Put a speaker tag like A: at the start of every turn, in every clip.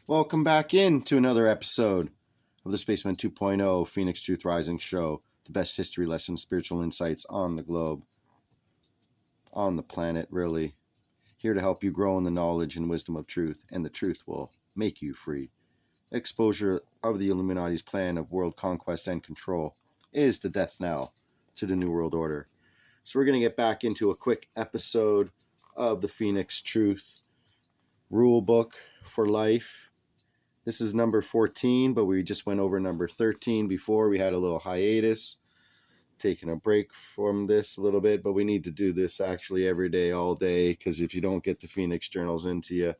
A: Welcome back in to another episode of the Spaceman 2.0 Phoenix Truth Rising Show, the best history lessons, spiritual insights on the globe, on the planet, really. Here to help you grow in the knowledge and wisdom of truth, and the truth will make you free. Exposure of the Illuminati's plan of world conquest and control is the death knell to the New World Order. So we're going to get back into a quick episode of the Phoenix Truth Rule Book for Life. This is number 14, but we just went over number 13 before. We had a little hiatus, taking a break from this a little bit, but we need to do this actually every day, all day, because if you don't get the Phoenix journals into you,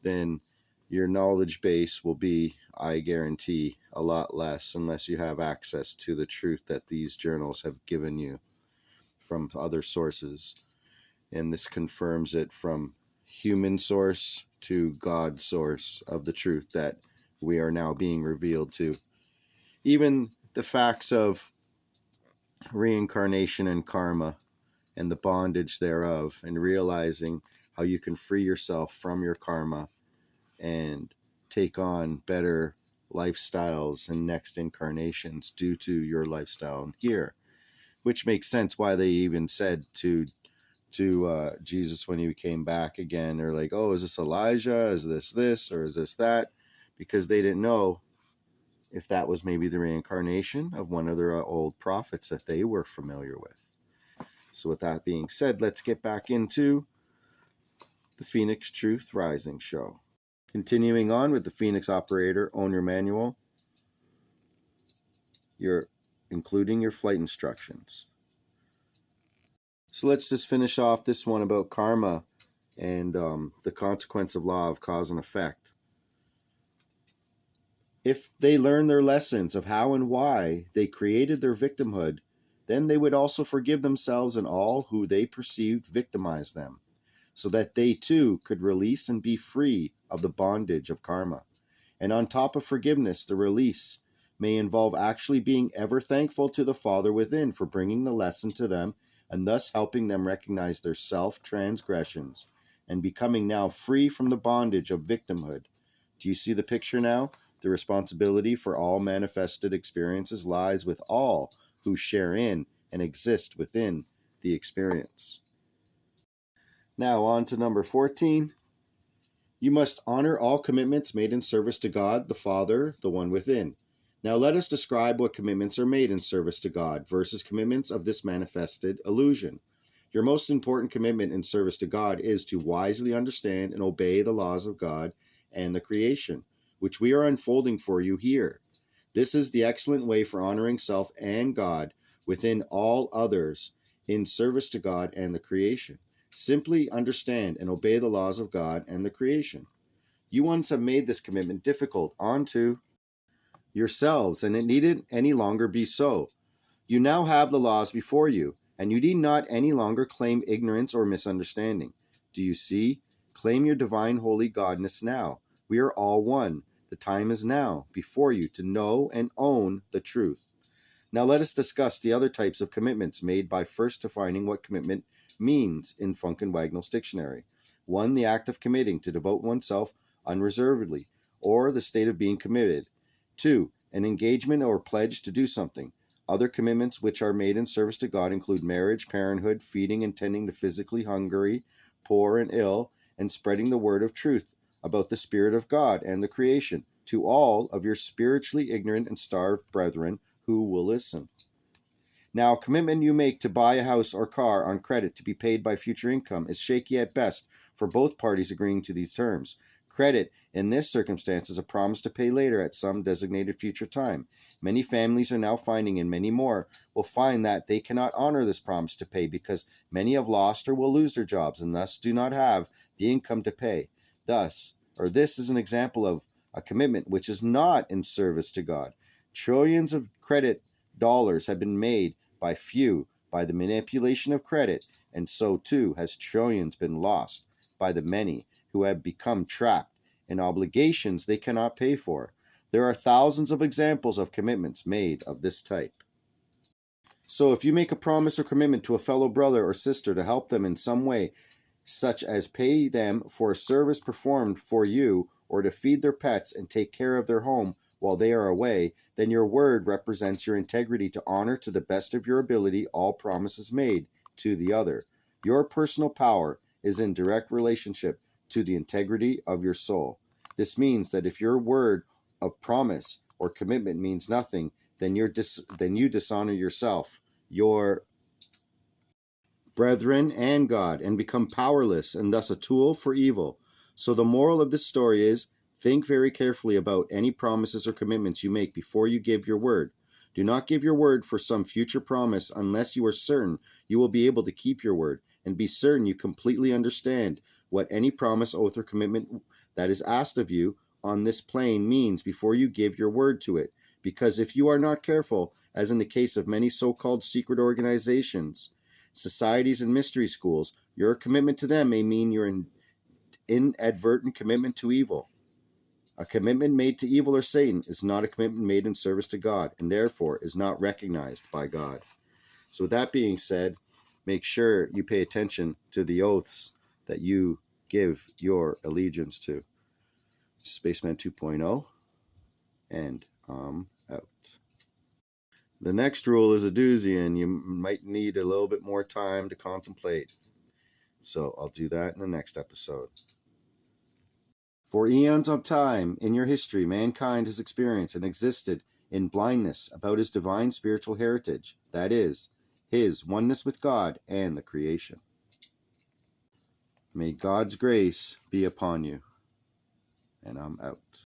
A: then your knowledge base will be, I guarantee, a lot less unless you have access to the truth that these journals have given you from other sources. And this confirms it from human source to God source of the truth that we are now being revealed to. Even the facts of reincarnation and karma and the bondage thereof, and realizing how you can free yourself from your karma and take on better lifestyles and next incarnations due to your lifestyle here, which makes sense why they even said to Jesus when he came back again, they're like, oh, is this Elijah, is this, or is this that? Because they didn't know if that was maybe the reincarnation of one of their old prophets that they were familiar with. So with that being said, let's get back into the Phoenix Truth Rising Show. Continuing on with the Phoenix Operator Owner Manual, including your flight instructions. So let's just finish off this one about karma and the consequence of law of cause and effect. If they learn their lessons of how and why they created their victimhood, then they would also forgive themselves and all who they perceived victimized them, so that they too could release and be free of the bondage of karma. And on top of forgiveness, the release may involve actually being ever thankful to the Father within for bringing the lesson to them and thus helping them recognize their self-transgressions and becoming now free from the bondage of victimhood. Do you see the picture now? The responsibility for all manifested experiences lies with all who share in and exist within the experience. Now on to number 14. You must honor all commitments made in service to God, the Father, the one within. Now let us describe what commitments are made in service to God versus commitments of this manifested illusion. Your most important commitment in service to God is to wisely understand and obey the laws of God and the creation, which we are unfolding for you here. This is the excellent way for honoring self and God within all others in service to God and the creation. Simply understand and obey the laws of God and the creation. You once have made this commitment difficult onto yourselves, and it needn't any longer be so. You now have the laws before you, and you need not any longer claim ignorance or misunderstanding. Do you see? Claim your divine holy godness now. We are all one. The time is now before you to know and own the truth. Now let us discuss the other types of commitments made by first defining what commitment means in Funk and Wagnall's dictionary. 1. The act of committing, to devote oneself unreservedly, or the state of being committed. 2. An engagement or pledge to do something. Other commitments which are made in service to God include marriage, parenthood, feeding and tending the physically hungry, poor, and ill, and spreading the word of truth about the Spirit of God and the creation to all of your spiritually ignorant and starved brethren who will listen. Now, a commitment you make to buy a house or car on credit to be paid by future income is shaky at best for both parties agreeing to these terms. Credit, in this circumstance, is a promise to pay later at some designated future time. Many families are now finding, and many more will find, that they cannot honor this promise to pay because many have lost or will lose their jobs and thus do not have the income to pay. This is an example of a commitment which is not in service to God. Trillions of credit dollars have been made by few by the manipulation of credit, and so too has trillions been lost by the many who have become trapped in obligations they cannot pay for. There are thousands of examples of commitments made of this type. So if you make a promise or commitment to a fellow brother or sister to help them in some way, such as pay them for a service performed for you or to feed their pets and take care of their home while they are away, then your word represents your integrity to honor to the best of your ability all promises made to the other. Your personal power is in direct relationship to the integrity of your soul. This means that if your word of promise or commitment means nothing, then you dishonor yourself, your brethren, and God, and become powerless and thus a tool for evil. So the moral of this story is, think very carefully about any promises or commitments you make before you give your word. Do not give your word for some future promise unless you are certain you will be able to keep your word, and be certain you completely understand what any promise, oath, or commitment that is asked of you on this plane means before you give your word to it. Because if you are not careful, as in the case of many so-called secret organizations, societies, and mystery schools, your commitment to them may mean your inadvertent commitment to evil. A commitment made to evil or Satan is not a commitment made in service to God, and therefore is not recognized by God. So with that being said, make sure you pay attention to the oaths that you give your allegiance to. Spaceman 2.0, and out. The next rule is a doozy, and you might need a little bit more time to contemplate. So I'll do that in the next episode. For eons of time in your history, mankind has experienced and existed in blindness about his divine spiritual heritage, that is, his oneness with God and the creation. May God's grace be upon you. And I'm out.